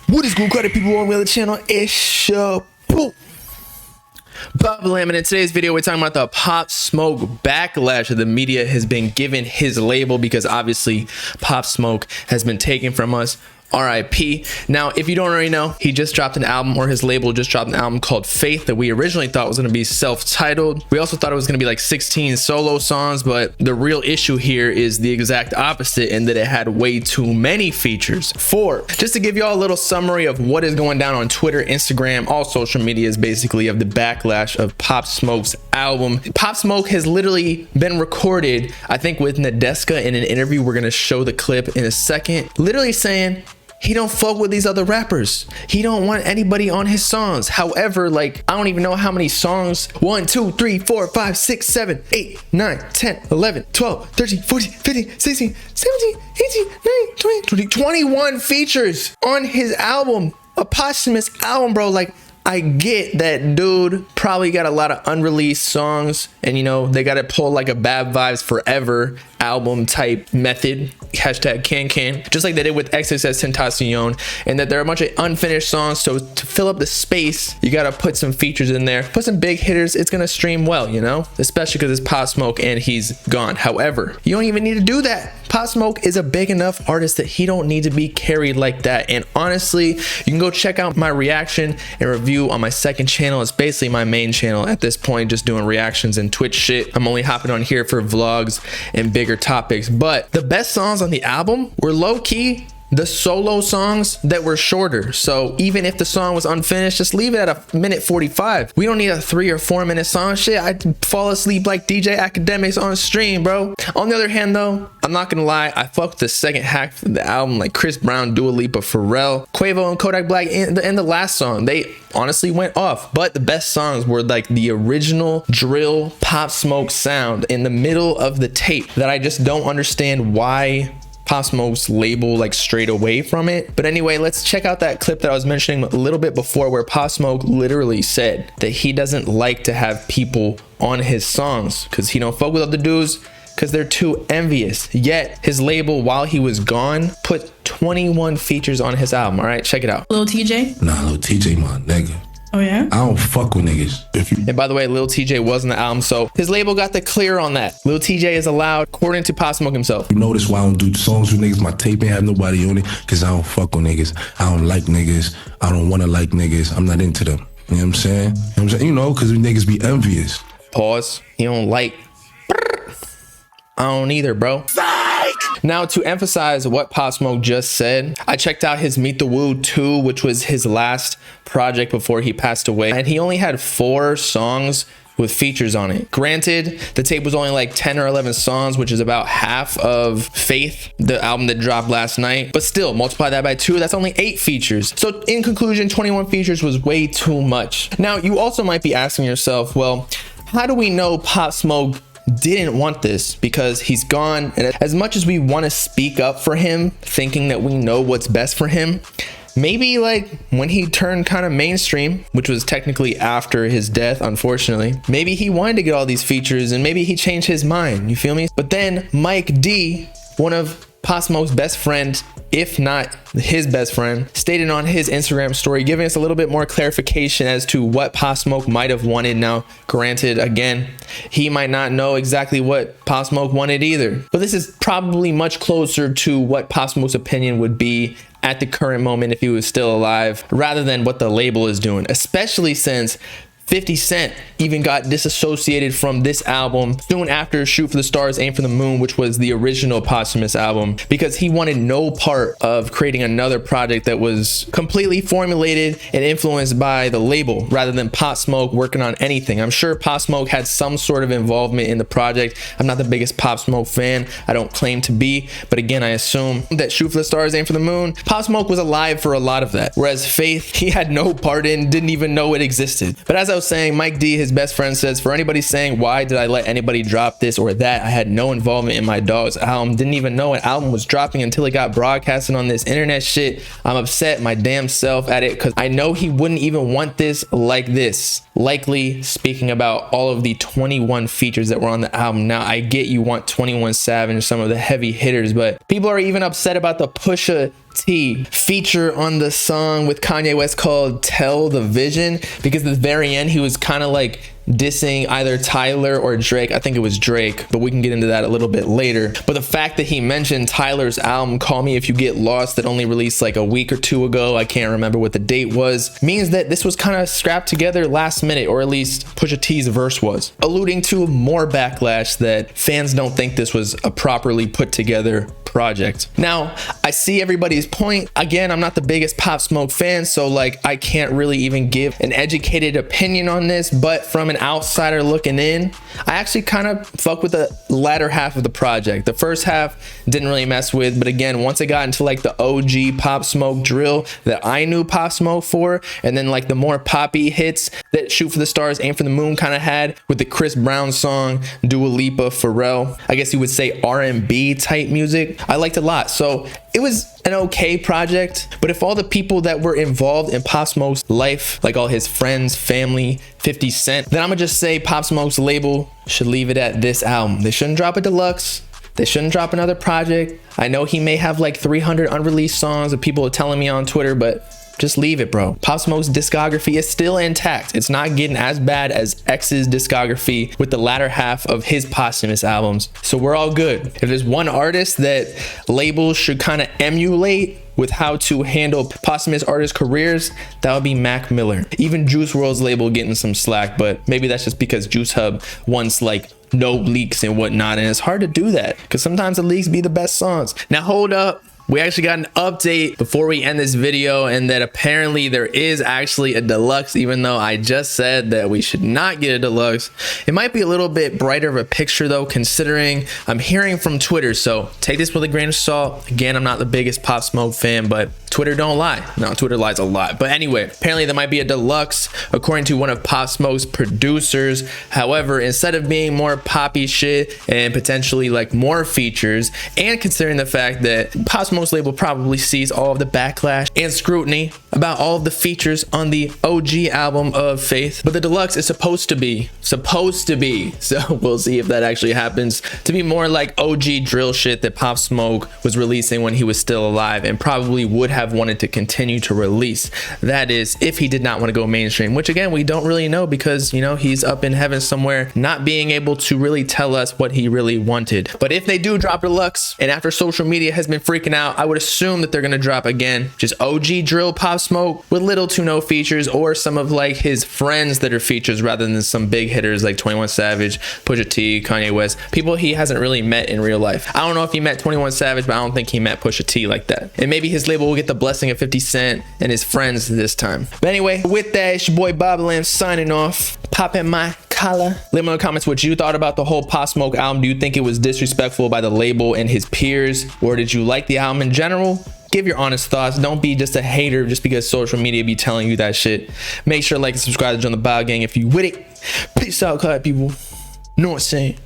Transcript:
What is good, credit people on the other channel? It's your boo, Bobbalam, and in today's video we're talking about the Pop Smoke backlash that the media has been giving his label, because obviously Pop Smoke has been taken from us. RIP. Now, if you don't already know, he just dropped an album, or his label just dropped an album called Faith that we originally thought was going to be self-titled. We also thought it was going to be like 16 solo songs, but the real issue here is the exact opposite, in that it had way too many features. Just to give y'all a little summary of what is going down on Twitter, Instagram, all social medias basically, of the backlash of Pop Smoke's album. Pop Smoke has literally been recorded, I think, with Nadeska in an interview. We're going to show the clip in a second, literally saying he don't fuck with these other rappers. He don't want anybody on his songs. However, like, I don't even know how many songs. 1, 2, 3, 4, 5, 6, 7, 8, 9, 10, 11, 12, 13, 14, 15, 16, 17, 18, 19, 20, 21 features on his album. A posthumous album, bro. Like, I get that dude probably got a lot of unreleased songs, and you know, they got to pull like a Bad Vibes Forever album type method, hashtag can, just like they did with XXXTentacion, and that there are a bunch of unfinished songs. So to fill up the space, you got to put some features in there, put some big hitters. It's gonna stream well, you know, especially because it's Pop Smoke and he's gone. However, you don't even need to do that. Pop Smoke is a big enough artist that he don't need to be carried like that. And honestly, you can go check out my reaction and review on my second channel. It's basically my main channel at this point, just doing reactions and Twitch shit. I'm only hopping on here for vlogs and bigger topics. But the best songs on the album were low-key the solo songs that were shorter. So even if the song was unfinished, just leave it at a minute 45. We don't need a 3 or 4 minute song. Shit, I'd fall asleep like DJ Academics on stream, bro. On the other hand though, I'm not gonna lie, I fucked the second half of the album, like Chris Brown, Dua Lipa, Pharrell, Quavo, and Kodak Black in the last song. They honestly went off, but the best songs were like the original drill Pop Smoke sound in the middle of the tape that I just don't understand why Pop Smoke's label like strayed away from it. But anyway, let's check out that clip that I was mentioning a little bit before, where Pop Smoke literally said that he doesn't like to have people on his songs because he don't fuck with other dudes because they're too envious. Yet his label, while he was gone, put 21 features on his album. All right, check it out. Lil TJ? Nah, Lil TJ my nigga. Oh yeah? I don't fuck with niggas. And by the way, Lil TJ was on the album, so his label got the clear on that. Lil TJ is allowed, according to Pop Smoke himself. You notice why I don't do songs with niggas? My tape ain't have nobody on it, because I don't fuck with niggas. I don't like niggas. I don't want to like niggas. I'm not into them. You know what I'm saying? You know what I'm saying? You know, because niggas be envious. Pause. You don't like. I don't either, bro. Now, to emphasize what Pop Smoke just said, I checked out his Meet the Woo 2, which was his last project before he passed away, and he only had 4 songs with features on it. Granted, the tape was only like 10 or 11 songs, which is about half of Faith, the album that dropped last night, but still, multiply that by 2, that's only 8 features. So in conclusion, 21 features was way too much. Now, you also might be asking yourself, well, how do we know Pop Smoke didn't want this? Because he's gone, and as much as we want to speak up for him, thinking that we know what's best for him, maybe like when he turned kind of mainstream, which was technically after his death, unfortunately, maybe he wanted to get all these features and maybe he changed his mind, you feel me? But then Mike D, one of Pop Smoke's best friend, if not his best friend, stated on his Instagram story, giving us a little bit more clarification as to what Pop Smoke might have wanted. Now, granted, again, he might not know exactly what Pop Smoke wanted either, but this is probably much closer to what Pop Smoke's opinion would be at the current moment if he was still alive, rather than what the label is doing, especially since 50 Cent even got disassociated from this album soon after Shoot for the Stars, Aim for the Moon, which was the original Posthumous album, because he wanted no part of creating another project that was completely formulated and influenced by the label rather than Pop Smoke working on anything. I'm sure Pop Smoke had some sort of involvement in the project. I'm not the biggest Pop Smoke fan. I don't claim to be, but again, I assume that Shoot for the Stars, Aim for the Moon, Pop Smoke was alive for a lot of that, whereas Faith, he had no part in, didn't even know it existed. But as I was saying, Mike D, his best friend, says, for anybody saying, why did I let anybody drop this or that? I had no involvement in my dog's album. Didn't even know an album was dropping until it got broadcasted on this internet shit. I'm upset my damn self at it because I know he wouldn't even want this like this. Likely speaking about all of the 21 features that were on the album. Now, I get you want 21 Savage, some of the heavy hitters, but people are even upset about the Pusha T feature on the song with Kanye West called Tell the Vision, because at the very end he was kind of like dissing either Tyler or Drake. I think it was Drake, but we can get into that a little bit later. But the fact that he mentioned Tyler's album Call Me If You Get Lost that only released like a week or two ago, I can't remember what the date was, means that this was kind of scrapped together last minute, or at least Pusha T's verse was, alluding to more backlash that fans don't think this was a properly put together project. Now, I see everybody's point. Again, I'm not the biggest Pop Smoke fan, so like I can't really even give an educated opinion on this, but from an outsider looking in, I actually kind of fuck with the latter half of the project. The first half didn't really mess with, but again, once it got into like the OG Pop Smoke drill that I knew Pop Smoke for, and then like the more poppy hits that Shoot for the Stars, Aim for the Moon kind of had with the Chris Brown song, Dua Lipa, Pharrell, I guess you would say R&B type music, I liked a lot. So it was an okay project, but if all the people that were involved in Pop Smoke's life, like all his friends, family, 50 Cent, then I'm gonna just say Pop Smoke's label should leave it at this album. They shouldn't drop a deluxe. They shouldn't drop another project. I know he may have like 300 unreleased songs that people are telling me on Twitter, but just leave it, bro. Pop Smoke's discography is still intact. It's not getting as bad as X's discography with the latter half of his posthumous albums. So we're all good. If there's one artist that labels should kind of emulate with how to handle posthumous artists' careers, that would be Mac Miller. Even Juice WRLD's label getting some slack, but maybe that's just because Juice Hub wants like no leaks and whatnot, and it's hard to do that because sometimes the leaks be the best songs. Now hold up. We actually got an update before we end this video, and that apparently there is actually a deluxe, even though I just said that we should not get a deluxe. It might be a little bit brighter of a picture though, considering I'm hearing from Twitter, so take this with a grain of salt. Again, I'm not the biggest Pop Smoke fan, but Twitter don't lie. No, Twitter lies a lot. But anyway, apparently there might be a deluxe according to one of Pop Smoke's producers. However, instead of being more poppy shit and potentially like more features, and considering the fact that Pop Smoke's label probably sees all of the backlash and scrutiny about all of the features on the OG album of Faith, but the deluxe is supposed to be, so we'll see if that actually happens, to be more like OG drill shit that Pop Smoke was releasing when he was still alive and probably would have wanted to continue to release. That is, if he did not want to go mainstream, which again, we don't really know because, you know, he's up in heaven somewhere, not being able to really tell us what he really wanted. But if they do drop deluxe, and after social media has been freaking out, I would assume that they're gonna drop again just OG drill Pop Smoke with little to no features, or some of like his friends that are features rather than some big hitters like 21 Savage, Pusha T, Kanye West, people he hasn't really met in real life. I don't know if he met 21 Savage, but I don't think he met Pusha T like that. And maybe his label will get the blessing of 50 Cent and his friends this time. But anyway, with that, it's your boy Bobbalam signing off. Pop in my collar. Let me know in the comments what you thought about the whole Pop Smoke album. Do you think it was disrespectful by the label and his peers, or did you like the album in general? Give your honest thoughts. Don't be just a hater just because social media be telling you that shit. Make sure to like and subscribe to join the Bow Gang if you with it. Peace out, cut people. Know what I'm saying?